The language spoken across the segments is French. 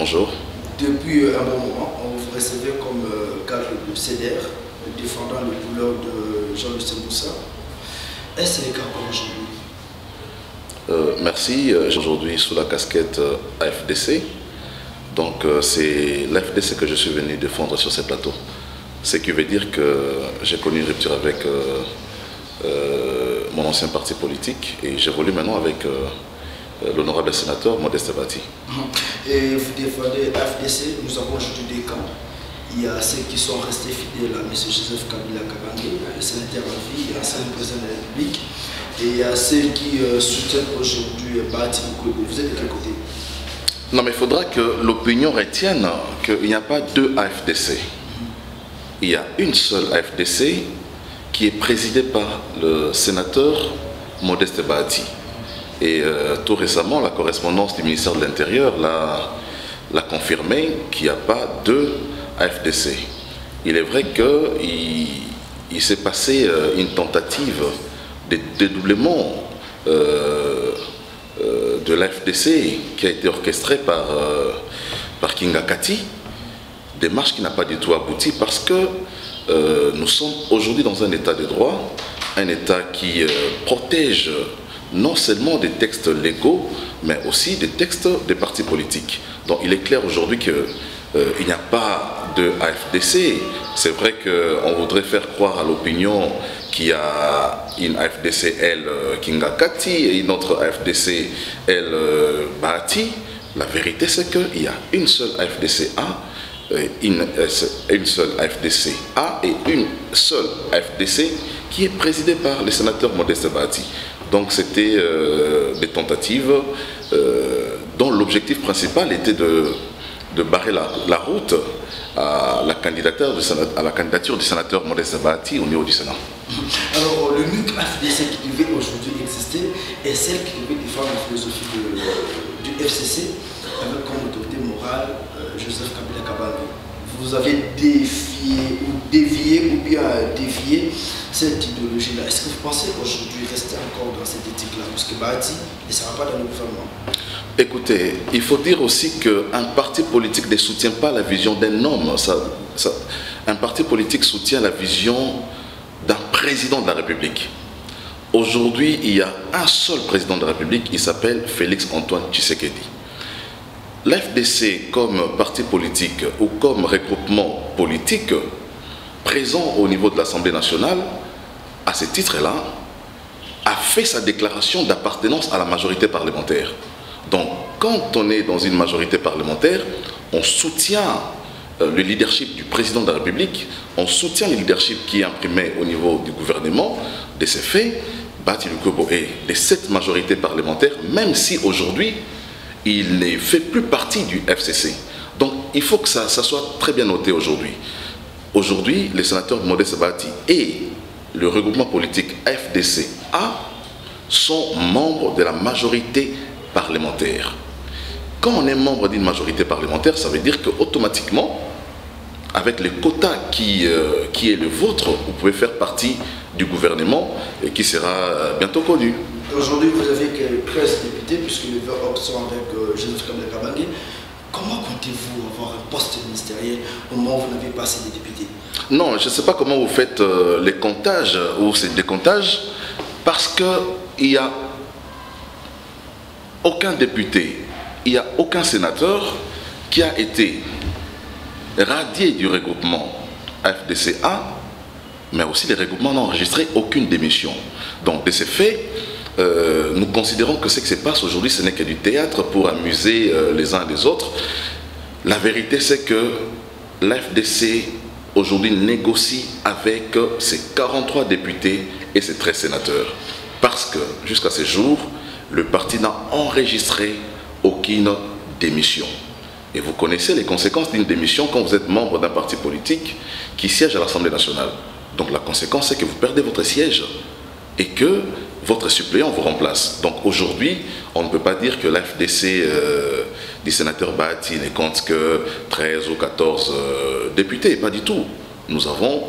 bonjour. Depuis un bon moment, on vous recevait comme cadre de CDR, défendant les couleurs de Jean-Lucien Moussa. Est-ce le cas pour aujourd'hui? Merci. Aujourd'hui sous la casquette AFDC. Donc c'est l'AFDC que je suis venu défendre sur ces plateaux. Ce qui veut dire que j'ai connu une rupture avec mon ancien parti politique et j'évolue maintenant avec l'honorable sénateur Modeste Bati. Et vous défendez l'AFDC, nous avons aujourd'hui des camps. Il y a ceux qui sont restés fidèles à M. Joseph Kabila Kabange, le sénateur en vie, il y a ancien président de la République. Et il y a ceux qui soutiennent aujourd'hui Bati Lukwebo. Vous êtes de quel côté? Non, mais il faudra que l'opinion retienne qu'il n'y a pas deux AFDC. Il y a une seule AFDC qui est présidée par le sénateur Modeste Bati. Et tout récemment, la correspondance du ministère de l'Intérieur l'a confirmé qu'il n'y a pas deux AFDC. Il est vrai qu'il s'est passé une tentative de dédoublement de l'AFDC qui a été orchestrée par Kinga Kati, démarche qui n'a pas du tout abouti parce que nous sommes aujourd'hui dans un état de droit, un état qui protège non seulement des textes légaux, mais aussi des textes des partis politiques. Donc il est clair aujourd'hui qu'il n'y a pas de AFDC. C'est vrai qu'on voudrait faire croire à l'opinion qu'il y a une AFDC, elle, Kinga Kati, et une autre AFDC, elle, Bati. La vérité, c'est qu'il y a une seule AFDC A, une seule AFDC A et une seule AFDC qui est présidée par le sénateur Modeste Bati. Donc c'était des tentatives dont l'objectif principal était de barrer la route à la candidature du sénateur Modeste Bati au niveau du Sénat. Alors le MUC AFDC qui devait aujourd'hui exister est celle qui devait défendre la philosophie du FCC avec comme autorité morale Joseph Kabila Kabange. Vous avez défié ou bien dévié cette idéologie-là. Est-ce que vous pensez aujourd'hui rester encore dans cette éthique-là? Parce que Bati ne sera pas dans le gouvernement. Écoutez, il faut dire aussi qu'un parti politique ne soutient pas la vision d'un homme. Un parti politique soutient la vision d'un président de la République. Aujourd'hui, il y a un seul président de la République, il s'appelle Félix Antoine Tshisekedi. L'FDC comme parti politique ou comme regroupement politique présent au niveau de l'Assemblée nationale, à ce titre-là, a fait sa déclaration d'appartenance à la majorité parlementaire. Donc, quand on est dans une majorité parlementaire, on soutient le leadership du président de la République, on soutient le leadership qui est imprimé au niveau du gouvernement. De ces faits, Bati Lukwebo est de cette majorité parlementaire, même si aujourd'hui, il ne fait plus partie du FCC. Donc, il faut que ça soit très bien noté aujourd'hui. Aujourd'hui, le sénateur Modeste Bati et le regroupement politique FDC-A sont membres de la majorité parlementaire. Quand on est membre d'une majorité parlementaire, ça veut dire qu'automatiquement, avec les quotas qui est le vôtre, vous pouvez faire partie du gouvernement et qui sera bientôt connu. Aujourd'hui, vous avez que 13 députés, puisque les 20 autres sont avec Joseph Kabila Kabange. Comment comptez-vous avoir un poste ministériel au moment où vous n'avez pas assez de députés? Non, je ne sais pas comment vous faites les comptages ou ces décomptages, parce qu'il n'y a aucun député, il n'y a aucun sénateur qui a été radié du regroupement AFDC-A, mais aussi les regroupements n'ont enregistré aucune démission. Donc, de ces faits, nous considérons que ce qui se passe aujourd'hui, ce n'est que du théâtre pour amuser les uns et les autres. La vérité, c'est que l'AFDC aujourd'hui négocie avec ses 43 députés et ses 13 sénateurs. Parce que jusqu'à ce jour, le parti n'a enregistré aucune démission. Et vous connaissez les conséquences d'une démission quand vous êtes membre d'un parti politique qui siège à l'Assemblée nationale. Donc la conséquence, c'est que vous perdez votre siège et que votre suppléant vous remplace. Donc aujourd'hui, on ne peut pas dire que l'AFDC du sénateur Bati ne compte que 13 ou 14 députés, pas du tout. Nous avons,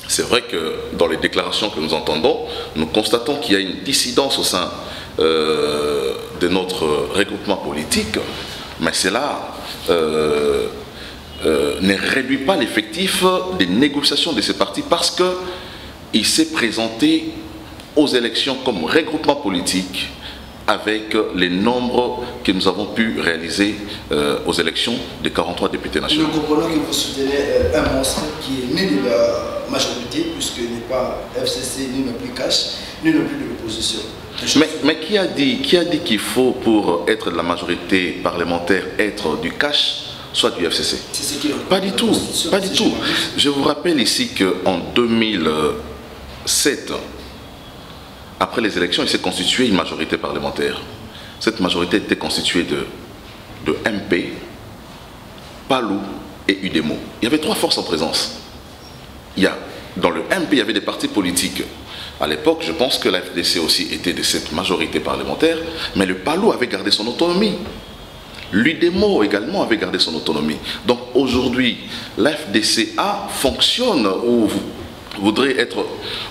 c'est vrai que dans les déclarations que nous entendons, nous constatons qu'il y a une dissidence au sein de notre regroupement politique Mais cela ne réduit pas l'effectif des négociations de ces partis parce qu'il s'est présenté aux élections comme regroupement politique avec les nombres que nous avons pu réaliser aux élections des 43 députés nationaux. Nous comprenons que vous soutenez un monstre qui est né de la majorité, puisqu'il n'est pas FCC, ni non plus cash, ni non plus de l'opposition. Mais qui a dit qu'il faut, pour être de la majorité parlementaire, être du cash, soit du FCC? Pas du tout, pas du tout. Je vous rappelle ici qu'en 2007, après les élections, il s'est constitué une majorité parlementaire. Cette majorité était constituée de MP, PALU et UDEMO. Il y avait 3 forces en présence. Dans le MP, il y avait des partis politiques. À l'époque, je pense que la FDC aussi était de cette majorité parlementaire, mais le PALU avait gardé son autonomie. L'UDEMO également avait gardé son autonomie. Donc aujourd'hui, la FDCA fonctionne ou voudrait être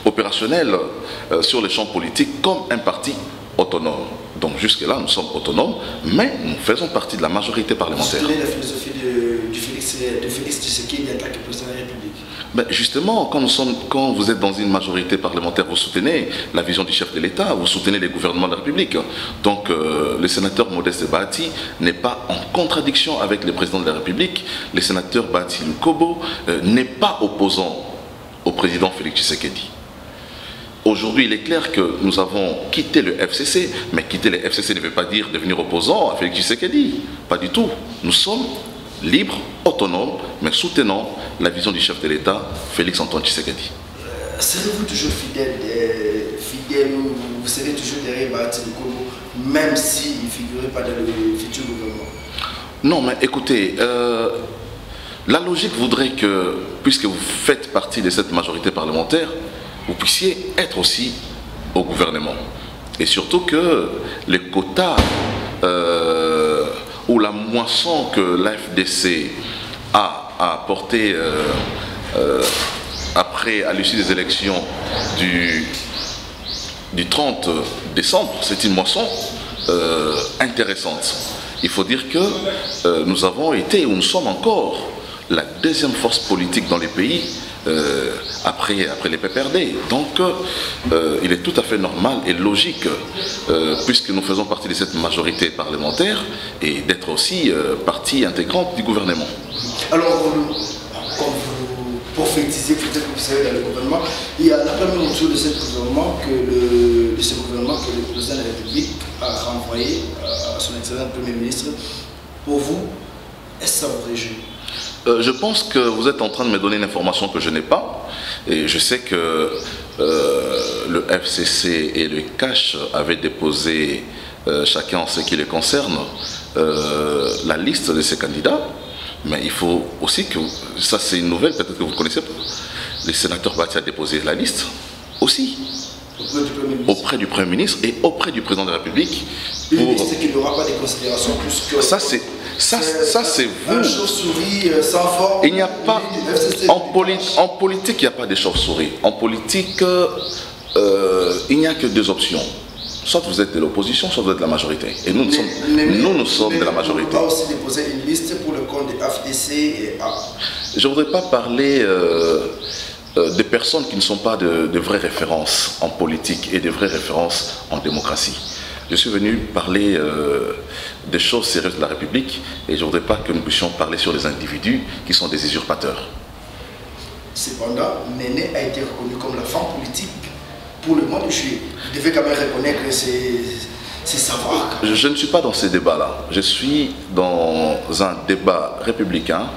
opérationnel sur les champs politiques comme un parti autonome. Donc jusque-là, nous sommes autonomes, mais nous faisons partie de la majorité parlementaire. Vous soutenez la philosophie de Félix Tshisekedi en tant que président de la République? Ben justement, quand vous êtes dans une majorité parlementaire, vous soutenez la vision du chef de l'État, vous soutenez les gouvernements de la République. Donc le sénateur Modeste Bahati n'est pas en contradiction avec le président de la République. Le sénateur Bahati Lukobo n'est pas opposant au président Félix Tshisekedi. Aujourd'hui, il est clair que nous avons quitté le FCC, mais quitter le FCC ne veut pas dire devenir opposant à Félix Tshisekedi. Pas du tout. Nous sommes libres, autonomes, mais soutenant la vision du chef de l'État, Félix Antoine Tshisekedi. Serez-vous toujours fidèle ou vous serez toujours derrière Bahati Lukobo, même s'il ne figurait pas dans le futur gouvernement? Non, mais écoutez, la logique voudrait que, puisque vous faites partie de cette majorité parlementaire, vous puissiez être aussi au gouvernement. Et surtout que les quotas ou la moisson que l'AFDC a apporté après, à l'issue des élections du 30 décembre, c'est une moisson intéressante. Il faut dire que nous avons été, ou nous sommes encore, la deuxième force politique dans les pays après les PPRD. Donc il est tout à fait normal et logique, puisque nous faisons partie de cette majorité parlementaire, et d'être aussi partie intégrante du gouvernement. Alors, comme vous prophétisez, peut-être que vous savez dans le gouvernement, il y a la première mesure de ce gouvernement que le président de la République a renvoyé à son excellent Premier ministre. Pour vous, est-ce que ça vous réjouit? Je pense que vous êtes en train de me donner une information que je n'ai pas. Et je sais que le FCC et le CACH avaient déposé, chacun en ce qui les concerne, la liste de ces candidats. Mais il faut aussi que, ça c'est une nouvelle, peut-être que vous ne connaissez pas, le sénateur Bahati a déposé la liste aussi. Auprès du Premier ministre et auprès du Président de la République. Pour... Il dit qu'il n'aura pas de considération puisque... Ça c'est vous. Un chauve-souris sans forme. Il n'y a pas... En politique, il n'y a pas de chauve-souris. En politique, il n'y a que 2 options. Soit vous êtes de l'opposition, soit vous êtes de la majorité. Et nous, nous sommes de la majorité. On va aussi déposer une liste pour le compte de FDC et A. Je ne voudrais pas parler des personnes qui ne sont pas de vraies références en politique et de vraies références en démocratie. Je suis venu parler des choses sérieuses de la République et je ne voudrais pas que nous puissions parler sur les individus qui sont des usurpateurs. Cependant, Néné a été reconnu comme la femme politique pour le mois de juillet. Vous devez quand même reconnaître que c'est savoir. Je ne suis pas dans ces débats-là. Je suis dans un débat républicain,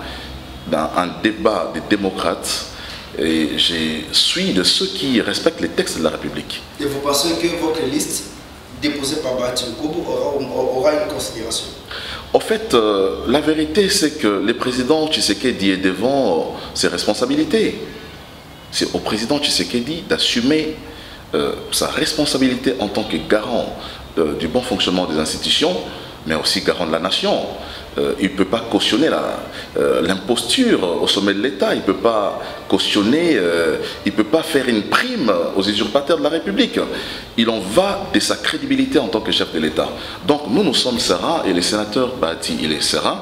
dans un débat des démocrates. Et je suis de ceux qui respectent les textes de la République. Et vous pensez que votre liste déposée par Bahati Lukobo aura une considération? En fait, la vérité, c'est que le président Tshisekedi est devant ses responsabilités. C'est au président Tshisekedi d'assumer sa responsabilité en tant que garant du bon fonctionnement des institutions, mais aussi garant de la nation. Il ne peut pas cautionner l'imposture au sommet de l'État, il ne peut pas cautionner, il ne peut pas faire une prime aux usurpateurs de la République. Il en va de sa crédibilité en tant que chef de l'État. Donc nous sommes sereins et les sénateurs Bahati, il est serein.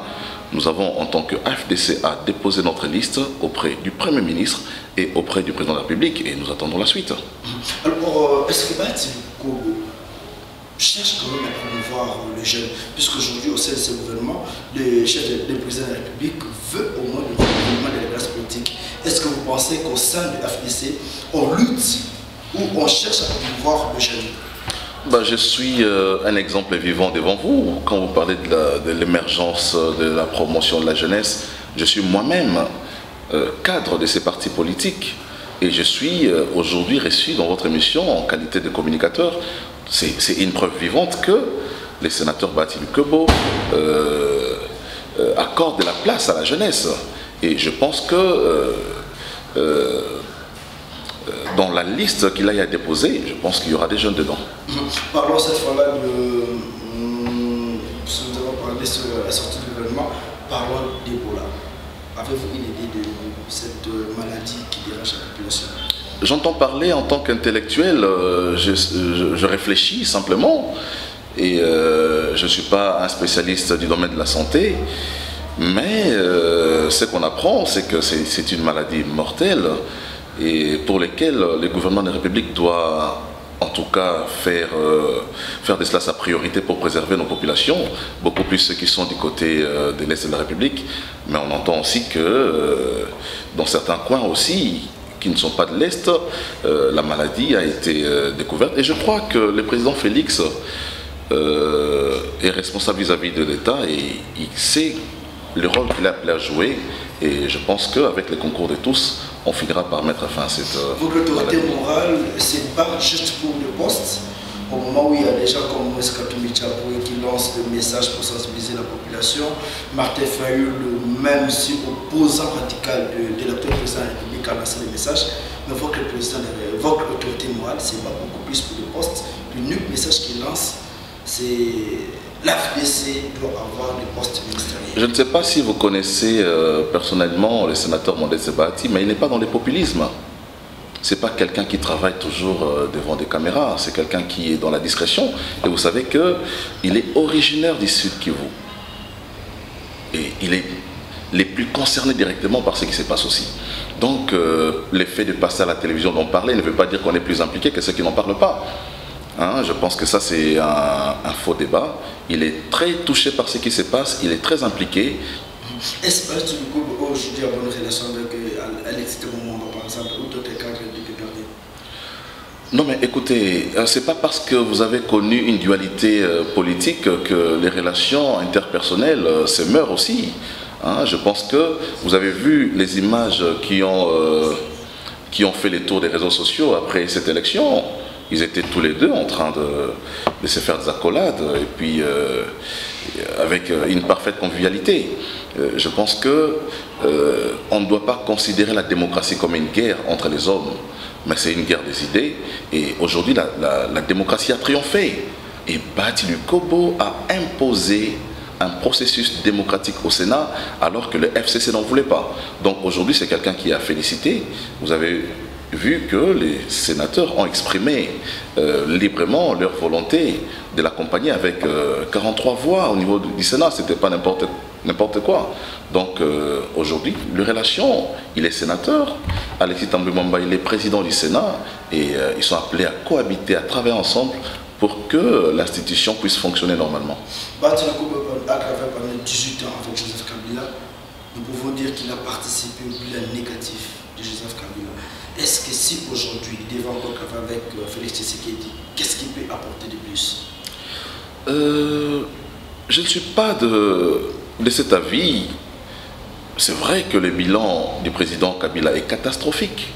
Nous avons en tant que FDCA déposé notre liste auprès du Premier ministre et auprès du Président de la République et nous attendons la suite. Alors, est-ce que Bahati cherche quand même à promouvoir les jeunes, puisqu'aujourd'hui au sein de ce gouvernement, le président de la République veut au moins le renouvellement de la classe politique. Est-ce que vous pensez qu'au sein du FDC, on lutte ou on cherche à promouvoir les jeunes? Je suis un exemple vivant devant vous. Quand vous parlez de l'émergence, de la promotion de la jeunesse, je suis moi-même cadre de ces partis politiques. Et je suis aujourd'hui reçu dans votre émission en qualité de communicateur. C'est une preuve vivante que les sénateurs Bahati Lukwebo accordent de la place à la jeunesse. Et je pense que dans la liste qu'il a déposée, je pense qu'il y aura des jeunes dedans. Parlons cette fois-là nous avons parlé sur la sortie du gouvernement, parlons d'Ebola. Avez-vous une idée de cette maladie qui dérange la population? J'entends parler en tant qu'intellectuel, je réfléchis simplement et je ne suis pas un spécialiste du domaine de la santé, mais ce qu'on apprend, c'est que c'est une maladie mortelle et pour lesquelles le gouvernement de la République doit en tout cas faire de cela sa priorité pour préserver nos populations, beaucoup plus ceux qui sont du côté de l'Est de la République, mais on entend aussi que dans certains coins aussi, qui ne sont pas de l'Est, la maladie a été découverte. Et je crois que le président Félix est responsable vis-à-vis de l'État et il sait le rôle qu'il a appelé à jouer. Et je pense qu'avec le concours de tous, on finira par mettre fin à cette l'autorité morale, c'est pas juste pour le poste. Au moment où il y a des gens comme Moïse Katumbi Tchapoué qui lancent des messages pour sensibiliser la population, Martin Fayulu, même si opposant radical de l'actuel président de la République, a lancé des messages, mais voit que le président évoque l'autorité morale, c'est pas beaucoup plus pour le poste. L'unique message qu'il lance, c'est l'AFDC doit avoir des postes ministériels. Je ne sais pas si vous connaissez personnellement le sénateur Modeste Bahati, mais il n'est pas dans le populisme. Ce n'est pas quelqu'un qui travaille toujours devant des caméras, c'est quelqu'un qui est dans la discrétion. Et vous savez qu'il est originaire du Sud Kivu. Et il est les plus concernés directement par ce qui se passe aussi. Donc, l'effet de passer à la télévision d'en parler ne veut pas dire qu'on est plus impliqué que ceux qui n'en parlent pas. Hein, je pense que ça, c'est un faux débat. Il est très touché par ce qui se passe, il est très impliqué. Est-ce que aujourd'hui a bonne relation avec Alexis Tebomomba, par exemple, ou d'autres cadres de Gardé? Non, mais écoutez, c'est pas parce que vous avez connu une dualité politique que les relations interpersonnelles se meurent aussi. Hein, je pense que vous avez vu les images qui ont fait les tours des réseaux sociaux après cette élection. Ils étaient tous les deux en train de se faire des accolades et puis avec une parfaite convivialité. Je pense qu'on ne doit pas considérer la démocratie comme une guerre entre les hommes, mais c'est une guerre des idées. Et aujourd'hui, la démocratie a triomphé. Et Bahati Lukwebo a imposé un processus démocratique au Sénat alors que le FCC n'en voulait pas. Donc aujourd'hui, c'est quelqu'un qui a félicité. Vous avez vu que les sénateurs ont exprimé librement leur volonté de l'accompagner avec 43 voix au niveau du Sénat. Ce n'était pas n'importe quoi. Donc aujourd'hui, les relations, il est sénateur, Alexis Tambwe-Mwamba, il est président du Sénat et ils sont appelés à cohabiter, à travailler ensemble pour que l'institution puisse fonctionner normalement. Bahati Lukwebo a travaillé pendant 18 ans avec Joseph Kabila. Nous pouvons dire qu'il a participé au bilan négatif de Joseph Kabila. Est-ce que si aujourd'hui il devait encore travailler avec Félix Tshisekedi, qu'est-ce qu'il peut apporter de plus? Je ne suis pas de cet avis. C'est vrai que le bilan du président Kabila est catastrophique,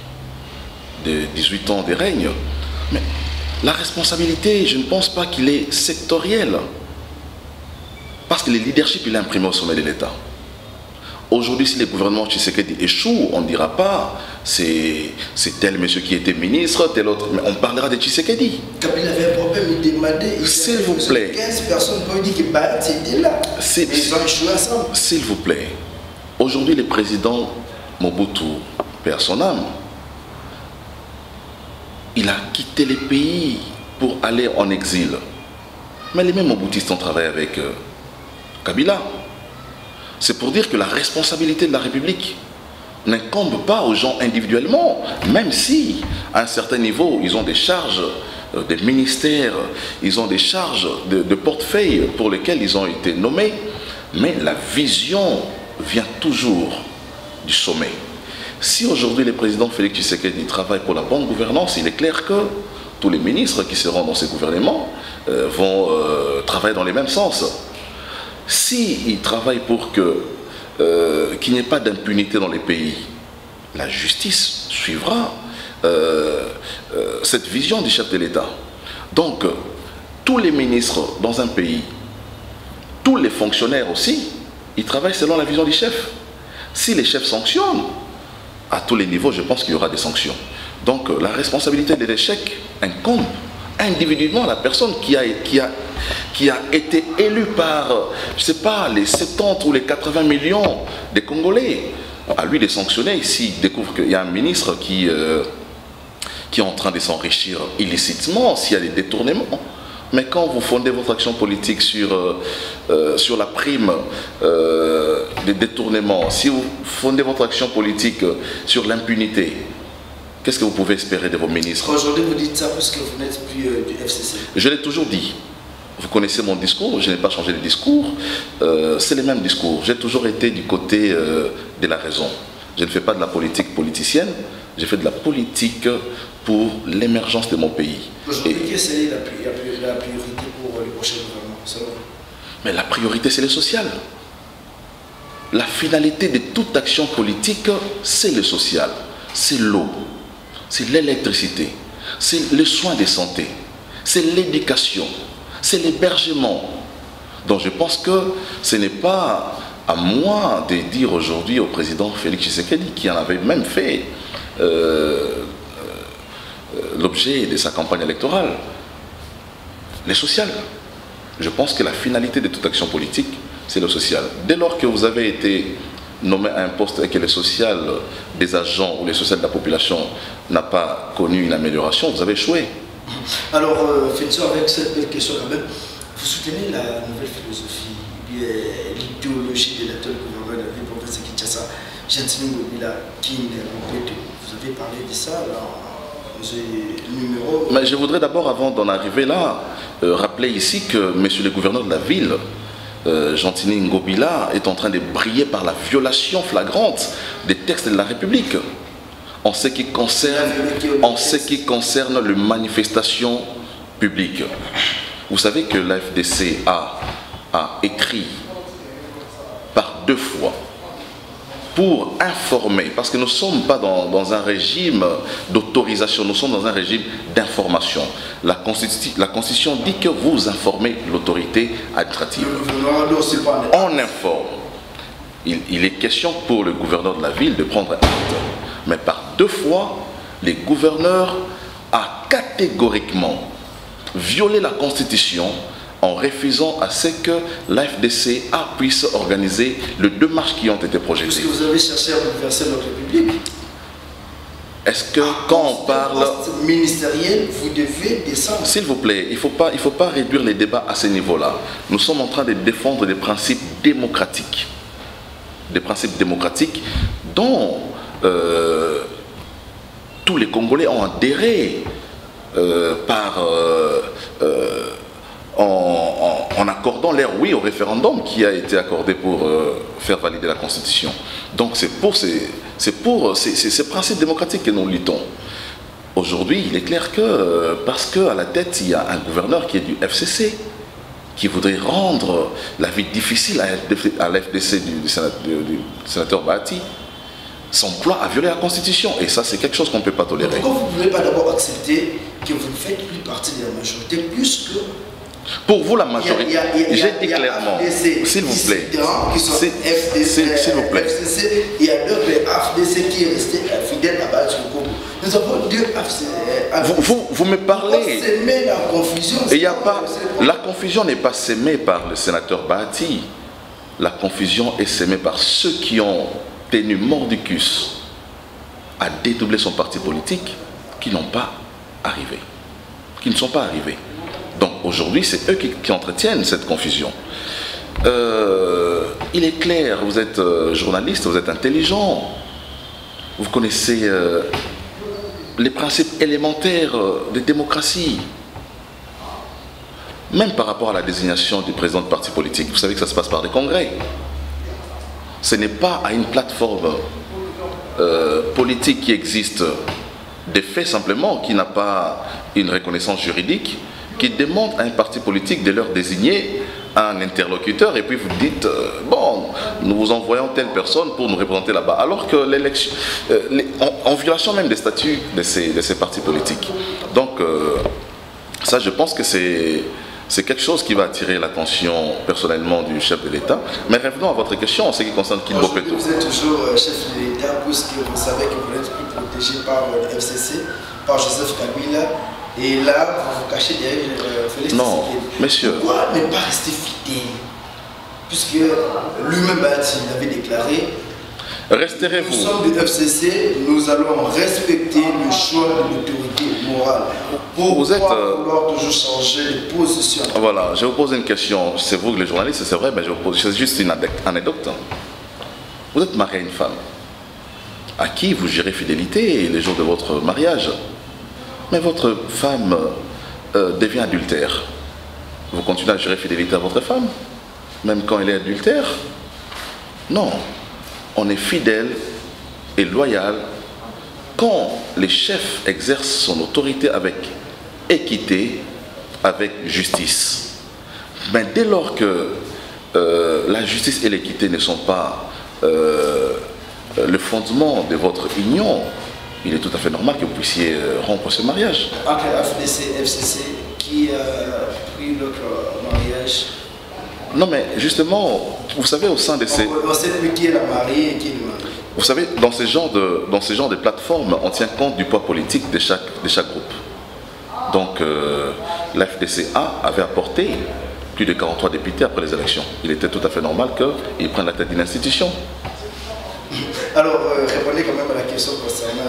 de 18 ans de règne, mais la responsabilité, je ne pense pas qu'il est sectoriel, parce que le leadership, il est imprimé au sommet de l'État. Aujourd'hui, si le gouvernement Tshisekedi échoue, on ne dira pas c'est tel monsieur qui était ministre, tel autre, mais on parlera de Tshisekedi. Kabila avait un problème, il demandait. S'il vous plaît. 15 personnes qui ont dit que Bayat était là. Ils ont échoué ensemble. S'il vous plaît. Aujourd'hui, le président Mobutu, perd son âme, il a quitté le pays pour aller en exil. Mais les mêmes Mobutistes ont travaillé avec Kabila. C'est pour dire que la responsabilité de la République n'incombe pas aux gens individuellement, même si, à un certain niveau, ils ont des charges, des ministères, ils ont des charges de portefeuille pour lesquels ils ont été nommés, mais la vision vient toujours du sommet. Si aujourd'hui le président Félix Tshisekedi travaille pour la bonne gouvernance, il est clair que tous les ministres qui seront dans ces gouvernements vont travailler dans les mêmes sens. S'il travaille pour qu'il n'y ait pas d'impunité dans les pays, la justice suivra cette vision du chef de l'État. Donc, tous les ministres dans un pays, tous les fonctionnaires aussi, ils travaillent selon la vision du chef. Si les chefs sanctionnent, à tous les niveaux, je pense qu'il y aura des sanctions. Donc, la responsabilité de l'échec incombe individuellement à la personne qui a été élue par, je ne sais pas, les 70 ou les 80 millions de Congolais. À lui de sanctionner ici, il découvre qu'il y a un ministre qui est en train de s'enrichir illicitement s'il y a des détournements. Mais quand vous fondez votre action politique sur la prime des détournements, si vous fondez votre action politique sur l'impunité, qu'est-ce que vous pouvez espérer de vos ministres? Aujourd'hui, vous dites ça parce que vous n'êtes plus du FCC. Je l'ai toujours dit. Vous connaissez mon discours, je n'ai pas changé de discours. C'est le même discours. J'ai toujours été du côté de la raison. Je ne fais pas de la politique politicienne, je fais de la politique pour l'émergence de mon pays. Aujourd'hui, quelle est la priorité pour le prochain gouvernement? Mais la priorité, c'est le social. La finalité de toute action politique, c'est le social. C'est l'eau, c'est l'électricité, c'est le soin de santé, c'est l'éducation, c'est l'hébergement. Donc je pense que ce n'est pas à moi de dire aujourd'hui au président Félix Tshisekedi, qui en avait même fait l'objet de sa campagne électorale, le social. Je pense que la finalité de toute action politique, c'est le social. Dès lors que vous avez été nommé à un poste et que le social des agents ou le social de la population n'a pas connu une amélioration, vous avez échoué. Alors, Félix, avec cette belle question quand même, vous soutenez la nouvelle philosophie, l'idéologie de l'actuel gouvernement de la ville province de Kinshasa, Gentini Ngobila, King, vous avez parlé de ça dans le numéro. Mais je voudrais d'abord, avant d'en arriver là, rappeler ici que monsieur le gouverneur de la ville, Gentini Ngobila, est en train de briller par la violation flagrante des textes de la République en ce qui concerne les manifestations publiques. Vous savez que la FDC a écrit par 2 fois pour informer, parce que nous ne sommes pas dans un régime d'autorisation, nous sommes dans un régime d'information. La Constitution dit que vous informez l'autorité administrative. On informe. Il est question pour le gouverneur de la ville de prendre acte. Mais par 2 fois, le gouverneur a catégoriquement violé la Constitution en refusant à ce que l'AFDCA puisse organiser les 2 marches qui ont été projetées. Est-ce que vous avez cherché à bouleverser notre République? Est-ce que quand on parle ministériel, vous devez descendre? S'il vous plaît, il ne faut pas réduire les débats à ce niveau-là. Nous sommes en train de défendre des principes démocratiques. Des principes démocratiques dont tous les Congolais ont adhéré en accordant leur oui au référendum qui a été accordé pour faire valider la Constitution. Donc c'est pour ces principes démocratiques que nous luttons. Aujourd'hui, il est clair que, parce qu'à la tête, il y a un gouverneur qui est du FCC, qui voudrait rendre la vie difficile à l'FDC du sénateur Bahati, son plan a violé la Constitution. Et ça, c'est quelque chose qu'on ne peut pas tolérer. Pourquoi vous ne pouvez pas d'abord accepter que vous ne faites plus partie de la majorité, plus que Pour vous, la majorité, j'ai dit clairement, s'il vous plaît, s'il vous plaît. Il y a deux FDC qui est resté fidèle à Bahati Lukombo. Nous avons deux FDC. Vous me parlez. Semer la confusion. Et il y a pas, la confusion n'est pas sémée par le sénateur Bahati. La confusion est sémée par ceux qui ont tenu mordicus à dédoubler son parti politique, qui n'ont pas arrivé, qui ne sont pas arrivés. Donc aujourd'hui, c'est eux qui entretiennent cette confusion. Il est clair, vous êtes journaliste, vous êtes intelligent, vous connaissez les principes élémentaires de démocratie. Même par rapport à la désignation du président de parti politique, vous savez que ça se passe par des congrès. Ce n'est pas à une plateforme politique qui existe des faits simplement, qui n'a pas une reconnaissance juridique, qui demande à un parti politique de leur désigner un interlocuteur et puis vous dites bon, nous vous envoyons telle personne pour nous représenter là-bas, alors que l'élection, en violation même des statuts de ces partis politiques. Donc ça, je pense que c'est quelque chose qui va attirer l'attention personnellement du chef de l'État. Mais revenons à votre question en ce qui concerne Kin Bopeto. Vous êtes toujours chef de l'État puisque vous savez que vous êtes plus protégé par le FCC, par Joseph Kabila. Et là, vous vous cachez derrière Félix Tshisekedi. Non, monsieur. Pourquoi ne pas rester fidèle? Puisque lui-même avait déclaré, resterez-vous. Nous sommes du FCC, nous allons respecter le choix de l'autorité morale. Vous êtes vouloir toujours changer de position? Voilà, je vous pose une question. C'est vous les journalistes, c'est vrai, mais je vous pose juste une anecdote. Vous êtes marié à une femme à qui vous jurez fidélité les jours de votre mariage. Mais votre femme devient adultère. Vous continuez à jurer fidélité à votre femme, même quand elle est adultère? Non. On est fidèle et loyal quand les chefs exercent son autorité avec équité, avec justice. Mais dès lors que la justice et l'équité ne sont pas le fondement de votre union, il est tout à fait normal que vous puissiez rompre ce mariage. Entre FDC et FCC, qui a pris leur mariage? Non mais justement, vous savez au sein de ces... On sait plus qui est la mariée et qui est le mari. Vous savez, dans ce genre de plateformes, on tient compte du poids politique de chaque groupe. Donc la FDCA avait apporté plus de 43 députés après les élections. Il était tout à fait normal qu'ils prennent la tête d'une institution. Alors, répondez quand même à la question concernant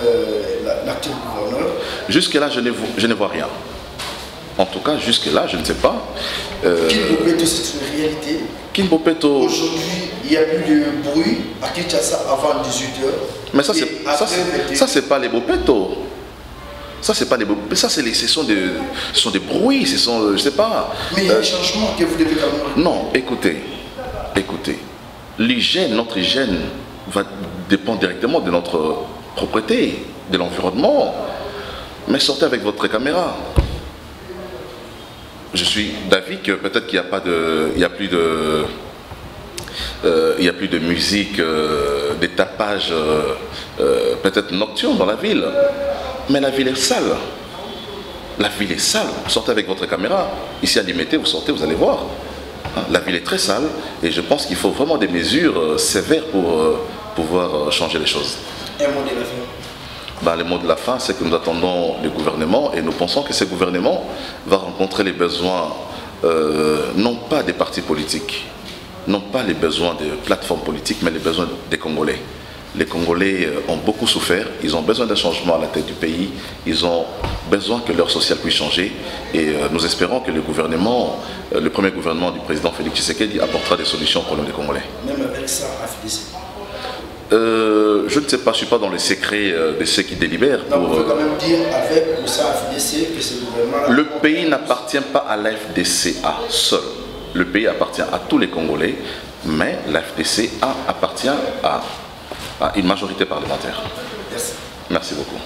l'actuel gouverneur. Jusque-là, je ne vois rien. En tout cas, jusque-là, je ne sais pas. Kin Bopeto, c'est une réalité. Kin Bopeto... Aujourd'hui, il n'y a plus de bruit à Kinshasa avant 18h. Mais ça, c'est pas les Bopeto. Ça, c'est pas des Bopeto. Ça, ce sont des bruits, ce sont, je sais pas... Mais il y a un changement que vous devez quand même... Non, écoutez. L'hygiène, notre hygiène, va dépendre directement de notre propriété, de l'environnement. Mais sortez avec votre caméra. Je suis d'avis que peut-être qu'il n'y a plus de musique, des tapages peut-être nocturnes dans la ville. Mais la ville est sale. La ville est sale. Sortez avec votre caméra. Ici à Limité, vous sortez, vous allez voir. La ville est très sale et je pense qu'il faut vraiment des mesures sévères pour pouvoir changer les choses. Un mot de la fin. Le mot de la fin, c'est que nous attendons le gouvernement et nous pensons que ce gouvernement va rencontrer les besoins, non pas des partis politiques, non pas les besoins des plateformes politiques, mais les besoins des Congolais. Les Congolais ont beaucoup souffert, ils ont besoin d'un changement à la tête du pays, ils ont besoin que leur social puisse changer et nous espérons que le gouvernement, le premier gouvernement du président Félix Tshisekedi apportera des solutions au problème des Congolais. Même avec ça, FDC. Je ne sais pas, je ne suis pas dans les secrets de ceux qui délibèrent. Donc on peut quand même dire avec ou sans FDC que ce gouvernement... Le pays n'appartient pas à l'FDCA seul. Le pays appartient à tous les Congolais, mais l'FDCA appartient à une majorité parlementaire. Merci. Merci beaucoup.